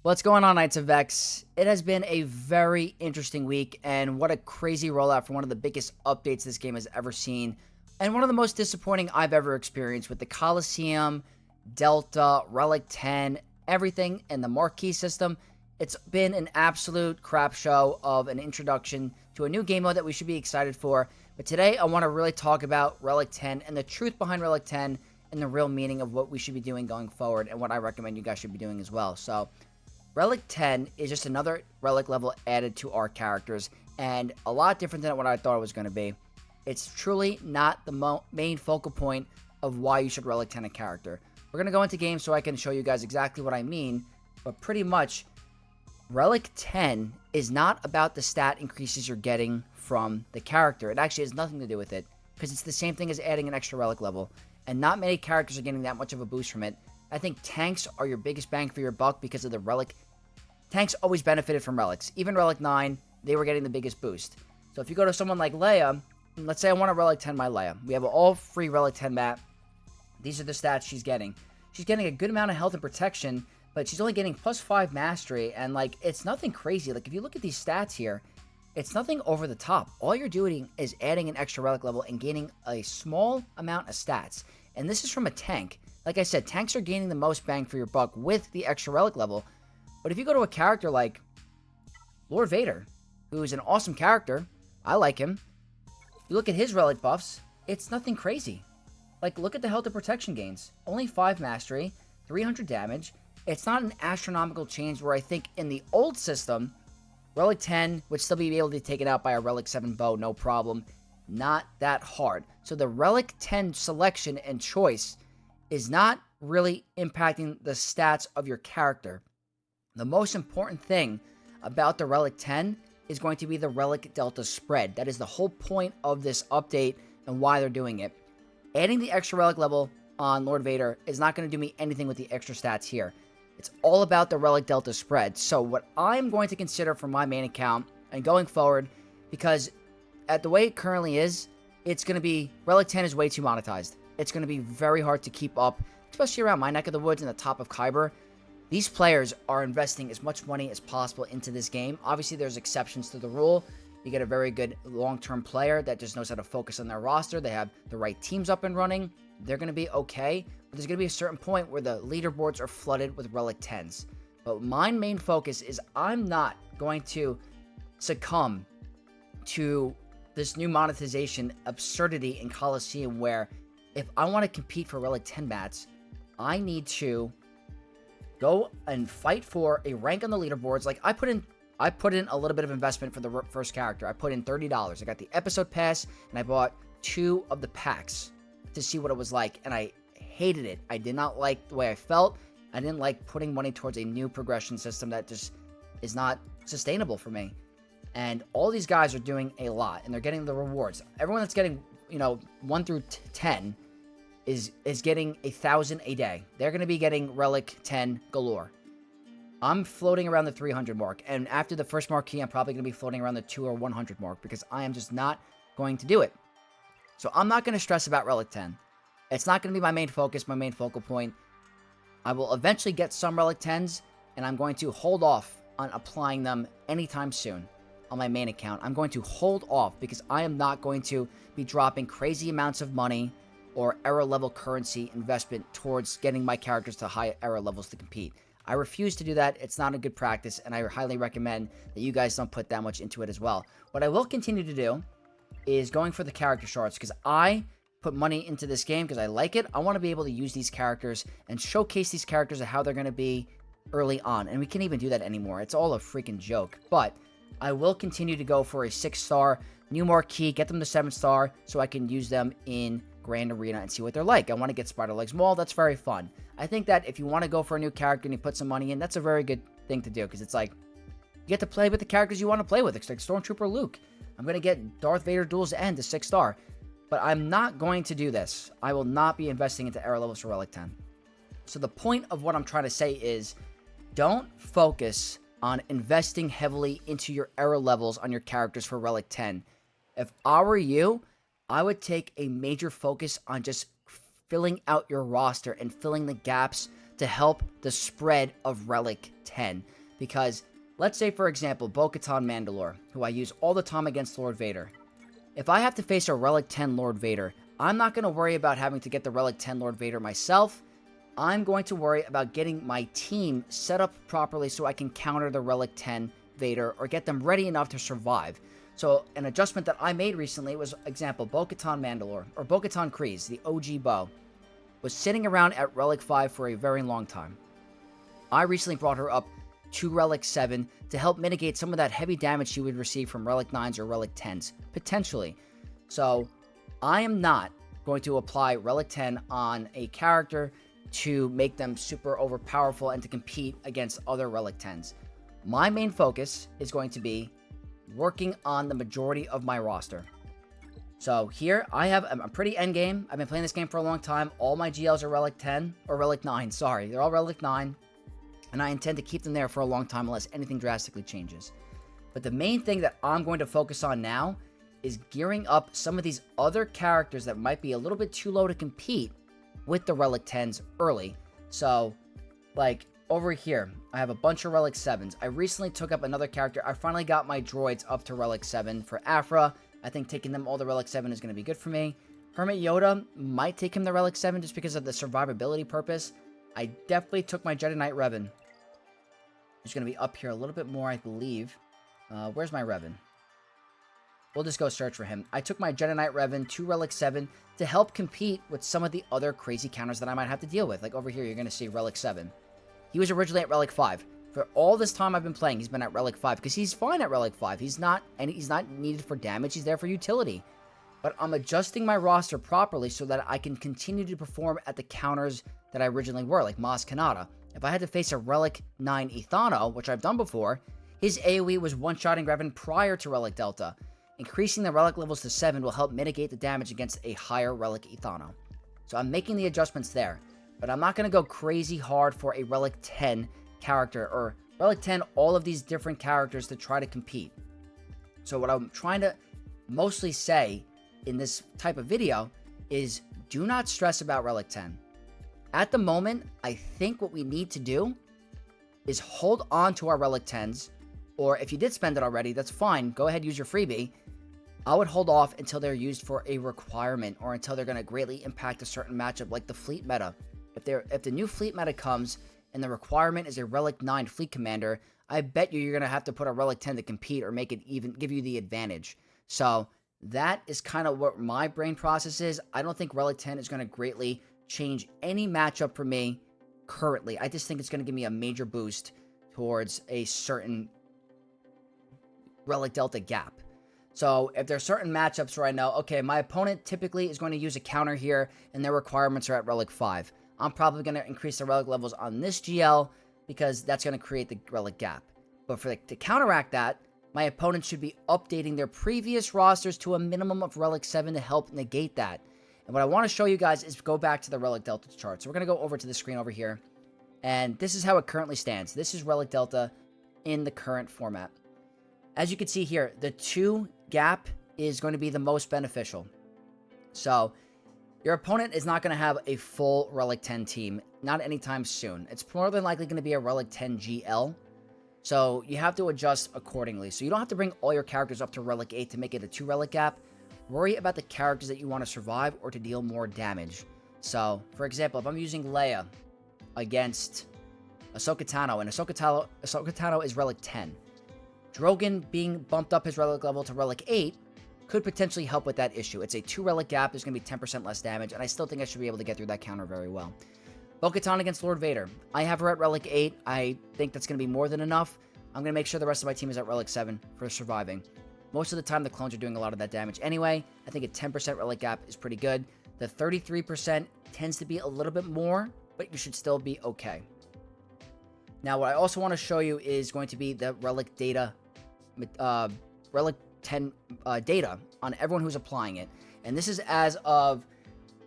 What's going on, Knights of Vex? It has been a very interesting week, and what a crazy rollout for one of the biggest updates this game has ever seen, and one of the most disappointing I've ever experienced with the Coliseum, Delta, Relic 10, everything, and the Marquee system. It's been an absolute crap show of an introduction to a new game mode that we should be excited for, but today I want to really talk about Relic 10 and the truth behind Relic 10 and the real meaning of what we should be doing going forward and what I recommend you guys should be doing as well. So, Relic 10 is just another Relic level added to our characters, and a lot different than what I thought it was going to be. It's truly not the main focal point of why you should Relic 10 a character. We're going to go into game so I can show you guys exactly what I mean, but pretty much, Relic 10 is not about the stat increases you're getting from the character. It actually has nothing to do with it, because it's the same thing as adding an extra Relic level, and not many characters are getting that much of a boost from it. I think tanks are your biggest bang for your buck because of the Relic. Tanks always benefited from Relics. Even Relic 9, they were getting the biggest boost. So if you go to someone like Leia, let's say I want to Relic 10 my Leia. We have an all-free Relic 10 map. These are the stats she's getting. She's getting a good amount of health and protection, but she's only getting plus 5 mastery, and, like, it's nothing crazy. Like, if you look at these stats here, it's nothing over the top. All you're doing is adding an extra Relic level and gaining a small amount of stats. And this is from a tank. Like I said, tanks are gaining the most bang for your buck with the extra Relic level. But if you go to a character like Lord Vader, who is an awesome character, I like him. You look at his Relic buffs, it's nothing crazy. Like, look at the health and protection gains. Only 5 mastery, 300 damage. It's not an astronomical change where I think in the old system, Relic 10 would still be able to be taken out by a Relic 7 bow, no problem. Not that hard. So the Relic 10 selection and choice is not really impacting the stats of your character. The most important thing about the Relic 10 is going to be the Relic Delta spread. That is the whole point of this update and why they're doing it. Adding the extra Relic level on Lord Vader is not going to do me anything with the extra stats here. It's all about the Relic Delta spread. So what I'm going to consider for my main account and going forward, because at the way it currently is, it's going to be, Relic 10 is way too monetized. It's going to be very hard to keep up, especially around my neck of the woods and the top of Kyber. These players are investing as much money as possible into this game. Obviously, there's exceptions to the rule. You get a very good long-term player that just knows how to focus on their roster. They have the right teams up and running. They're going to be okay. But there's going to be a certain point where the leaderboards are flooded with Relic 10s. But my main focus is I'm not going to succumb to this new monetization absurdity in Coliseum where if I want to compete for Relic 10 mats, I need to go and fight for a rank on the leaderboards. Like, I put in a little bit of investment for the first character. I put in $30. I got the episode pass, and I bought 2 of the packs to see what it was like, and I hated it. I did not like the way I felt. I didn't like putting money towards a new progression system that just is not sustainable for me. And all these guys are doing a lot, and they're getting the rewards. Everyone that's getting, 1 through 10 is getting 1,000 a day. They're going to be getting Relic 10 galore. I'm floating around the 300 mark, and after the first Marquee, I'm probably going to be floating around the 2 or 100 mark, because I am just not going to do it. So I'm not going to stress about Relic 10. It's not going to be my main focus, my main focal point. I will eventually get some Relic 10s, and I'm going to hold off on applying them anytime soon on my main account. I'm going to hold off, because I am not going to be dropping crazy amounts of money or error level currency investment towards getting my characters to high error levels to compete. I refuse to do that. It's not a good practice, and I highly recommend that you guys don't put that much into it as well. What I will continue to do is going for the character shards, because I put money into this game because I like it. I want to be able to use these characters and showcase these characters and how they're going to be early on, and we can't even do that anymore. It's all a freaking joke, but I will continue to go for a 6-star new Marquee, get them to 7-star, so I can use them in Grand Arena and see what they're like. I want to get Spider Legs Maul. That's very fun. I think that if you want to go for a new character and you put some money in, that's a very good thing to do, because it's like, you get to play with the characters you want to play with. It's like Stormtrooper Luke. I'm going to get Darth Vader Duel's End to 6-star, but I'm not going to do this. I will not be investing into error levels for Relic 10. So the point of what I'm trying to say is, don't focus on investing heavily into your error levels on your characters for Relic 10. If I were you, I would take a major focus on just filling out your roster and filling the gaps to help the spread of Relic 10. Because, let's say for example, Bo-Katan Mandalore, who I use all the time against Lord Vader. If I have to face a Relic 10 Lord Vader, I'm not going to worry about having to get the Relic 10 Lord Vader myself. I'm going to worry about getting my team set up properly so I can counter the Relic 10 Vader or get them ready enough to survive. So an adjustment that I made recently was, example, Bo-Katan Mandalore, or Bo-Katan Kryze, the OG Bo, was sitting around at Relic 5 for a very long time. I recently brought her up to Relic 7 to help mitigate some of that heavy damage she would receive from Relic 9s or Relic 10s, potentially. So I am not going to apply Relic 10 on a character to make them super overpowerful and to compete against other Relic 10s. My main focus is going to be working on the majority of my roster. So here, I'm pretty endgame. I've been playing this game for a long time. All my GLs are Relic 10, or Relic 9, sorry. They're all Relic 9, and I intend to keep them there for a long time unless anything drastically changes. But the main thing that I'm going to focus on now is gearing up some of these other characters that might be a little bit too low to compete with the Relic 10s early. So, like, over here, I have a bunch of Relic 7s. I recently took up another character. I finally got my droids up to Relic 7 for Afra. I think taking them all to Relic 7 is going to be good for me. Hermit Yoda might take him to Relic 7 just because of the survivability purpose. I definitely took my Jedi Knight Revan. He's going to be up here a little bit more, I believe. Where's my Revan? We'll just go search for him. I took my Jedi Knight Revan to Relic 7 to help compete with some of the other crazy counters that I might have to deal with. Like over here, you're going to see Relic 7. He was originally at Relic 5. For all this time I've been playing, he's been at Relic 5 because he's fine at Relic 5. He's not needed for damage. He's there for utility. But I'm adjusting my roster properly so that I can continue to perform at the counters that I originally were, like Maz Kanata. If I had to face a Relic 9 Ethano, which I've done before, his AoE was one-shotting Revan prior to Relic Delta. Increasing the Relic levels to 7 will help mitigate the damage against a higher Relic Ethano. So I'm making the adjustments there. But I'm not going to go crazy hard for a Relic 10 character, or Relic 10, all of these different characters to try to compete. So what I'm trying to mostly say in this type of video is do not stress about Relic 10. At the moment, I think what we need to do is hold on to our Relic 10s, or if you did spend it already, that's fine. Go ahead, use your freebie. I would hold off until they're used for a requirement or until they're going to greatly impact a certain matchup like the fleet meta. If the new fleet meta comes and the requirement is a Relic 9 fleet commander, I bet you're going to have to put a Relic 10 to compete or make it even give you the advantage. So that is kind of what my brain process is. I don't think Relic 10 is going to greatly change any matchup for me currently. I just think it's going to give me a major boost towards a certain Relic Delta gap. So if there are certain matchups where I know, okay, my opponent typically is going to use a counter here and their requirements are at Relic 5. I'm probably going to increase the Relic levels on this GL because that's going to create the Relic gap. But to counteract that, my opponent should be updating their previous rosters to a minimum of Relic 7 to help negate that. And what I want to show you guys is go back to the Relic Delta chart. So we're going to go over to the screen over here. And this is how it currently stands. This is Relic Delta in the current format. As you can see here, the 2 gap is going to be the most beneficial. So your opponent is not going to have a full Relic 10 team, not anytime soon. It's more than likely going to be a Relic 10 GL. So you have to adjust accordingly. So you don't have to bring all your characters up to Relic 8 to make it a 2 Relic gap. Worry about the characters that you want to survive or to deal more damage. So, for example, if I'm using Leia against Ahsoka Tano, and Ahsoka Tano is Relic 10, Drogon being bumped up his Relic level to Relic 8 could potentially help with that issue. It's a 2 Relic gap. There's going to be 10% less damage, and I still think I should be able to get through that counter very well. Bo-Katan against Lord Vader. I have her at Relic 8. I think that's going to be more than enough. I'm going to make sure the rest of my team is at Relic 7 for surviving. Most of the time, the clones are doing a lot of that damage anyway. I think a 10% Relic gap is pretty good. The 33% tends to be a little bit more, but you should still be okay. Now, what I also want to show you is going to be the Relic data, Relic 10 data on everyone who's applying it. And this is as of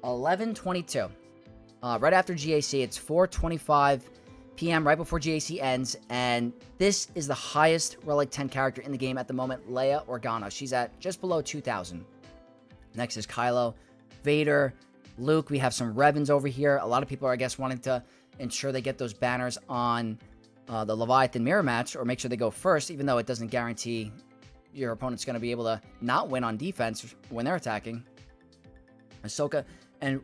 11/22. Right after GAC, it's 4:25 p.m. right before GAC ends, and this is the highest Relic 10 character in the game at the moment, Leia Organa. She's at just below 2,000. Next is Kylo, Vader, Luke. We have some Revans over here. A lot of people are, I guess, wanting to ensure they get those banners on the Leviathan mirror match, or make sure they go first, even though it doesn't guarantee your opponent's going to be able to not win on defense when they're attacking. Ahsoka and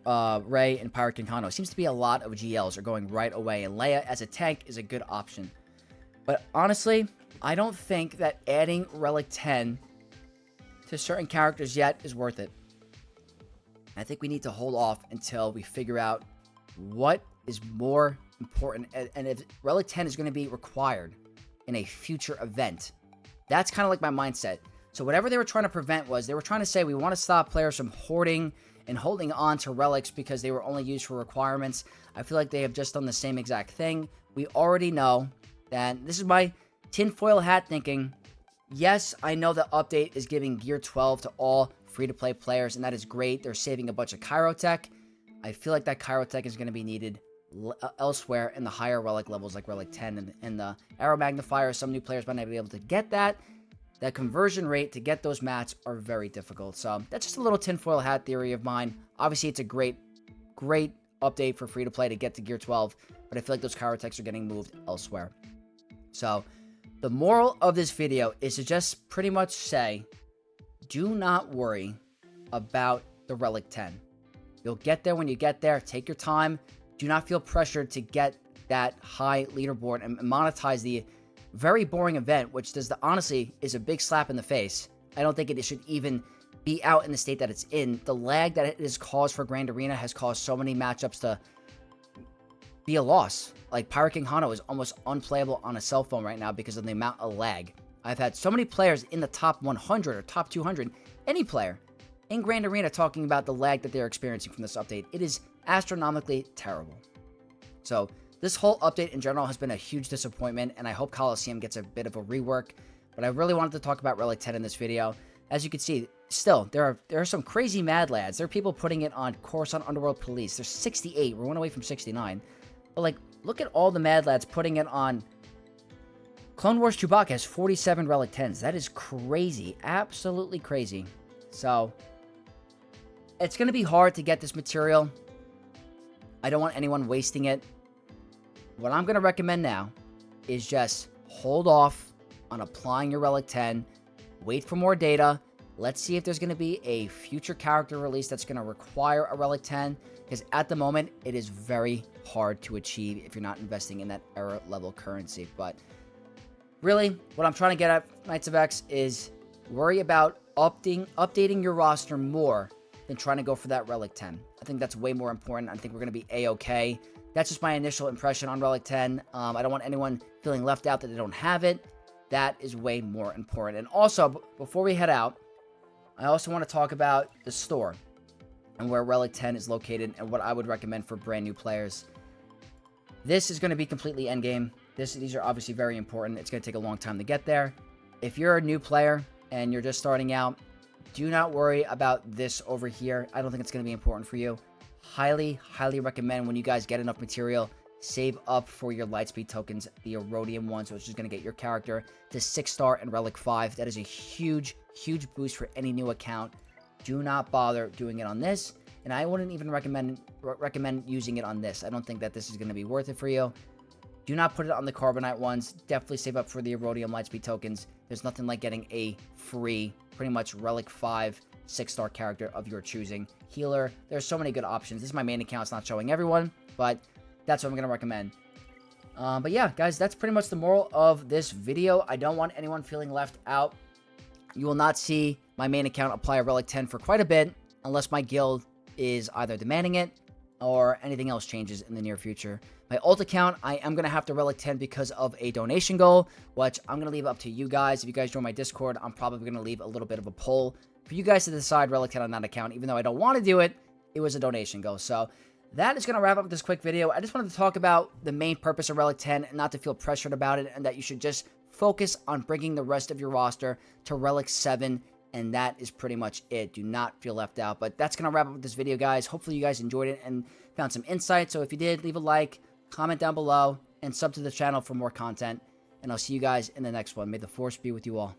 Rey and Pirate King Kano. It seems to be a lot of GLs are going right away, and Leia as a tank is a good option. But honestly, I don't think that adding Relic 10 to certain characters yet is worth it. I think we need to hold off until we figure out what is more important, and if Relic 10 is going to be required in a future event. That's kind of like my mindset. So whatever they were trying to prevent was, they were trying to say we want to stop players from hoarding and holding on to relics because they were only used for requirements. I feel like they have just done the same exact thing. We already know that, this is my tinfoil hat thinking. Yes, I know the update is giving Gear 12 to all free-to-play players, and that is great. They're saving a bunch of Chirotech. I feel like that Chirotech is going to be needed elsewhere in the higher relic levels, like Relic 10 and the Arrow Magnifier. Some new players might not be able to get that. That conversion rate to get those mats are very difficult. So that's just a little tinfoil hat theory of mine. Obviously, it's a great update for free-to-play to get to Gear 12, but I feel like those Chirotechs are getting moved elsewhere. So the moral of this video is to just pretty much say, do not worry about the Relic 10. You'll get there when you get there. Take your time. Do not feel pressured to get that high leaderboard and monetize the very boring event, which honestly is a big slap in the face. I don't think it should even be out in the state that it's in. The lag that it has caused for Grand Arena has caused so many matchups to be a loss. Like Pirate King Hano is almost unplayable on a cell phone right now because of the amount of lag. I've had so many players in the top 100 or top 200, any player in Grand Arena, talking about the lag that they're experiencing from this update. It is astronomically terrible. So this whole update in general has been a huge disappointment, and I hope Coliseum gets a bit of a rework. But I really wanted to talk about Relic 10 in this video. As you can see, still, there are some crazy mad lads. There are people putting it on Coruscant Underworld Police. There's 68. We're one away from 69. But, like, look at all the mad lads putting it on Clone Wars. Chewbacca has 47 Relic 10s. That is crazy. Absolutely crazy. So it's going to be hard to get this material. I don't want anyone wasting it. What I'm going to recommend now is just hold off on applying your Relic 10. Wait for more data. Let's see if there's going to be a future character release that's going to require a Relic 10. Because at the moment, it is very hard to achieve if you're not investing in that era level currency. But really, what I'm trying to get at, Knights of X, is worry about updating your roster more than trying to go for that Relic 10. I think that's way more important. I think we're going to be A-okay. That's just my initial impression on Relic 10. I don't want anyone feeling left out that they don't have it. That is way more important. And also, before we head out, I also want to talk about the store and where Relic 10 is located and what I would recommend for brand new players. This is going to be completely endgame. These are obviously very important. It's going to take a long time to get there. If you're a new player and you're just starting out, do not worry about this over here. I don't think it's going to be important for you. Highly, highly recommend when you guys get enough material, save up for your Lightspeed tokens, the Erodium ones, which is going to get your character to 6-star and Relic 5. That is a huge, huge boost for any new account. Do not bother doing it on this, and I wouldn't even recommend using it on this. I don't think that this is going to be worth it for you. Do not put it on the Carbonite ones. Definitely save up for the Erodium Lightspeed tokens. There's nothing like getting a free, pretty much Relic 5 6-star character of your choosing. Healer, there's so many good options. This is my main account. It's not showing everyone, but that's what I'm going to recommend. But yeah, guys, that's pretty much the moral of this video. I don't want anyone feeling left out. You will not see my main account apply a Relic 10 for quite a bit, unless my guild is either demanding it or anything else changes in the near future. My ult account, I am going to have to Relic 10 because of a donation goal, which I'm going to leave up to you guys. If you guys join my Discord, I'm probably going to leave a little bit of a poll for you guys to decide Relic 10 on that account. Even though I don't want to do it, it was a donation goal. So that is going to wrap up this quick video. I just wanted to talk about the main purpose of Relic 10 and not to feel pressured about it, and that you should just focus on bringing the rest of your roster to Relic 7, and that is pretty much it. Do not feel left out. But that's going to wrap up this video, guys. Hopefully you guys enjoyed it and found some insight. So if you did, leave a like, comment down below, and sub to the channel for more content. And I'll see you guys in the next one. May the Force be with you all.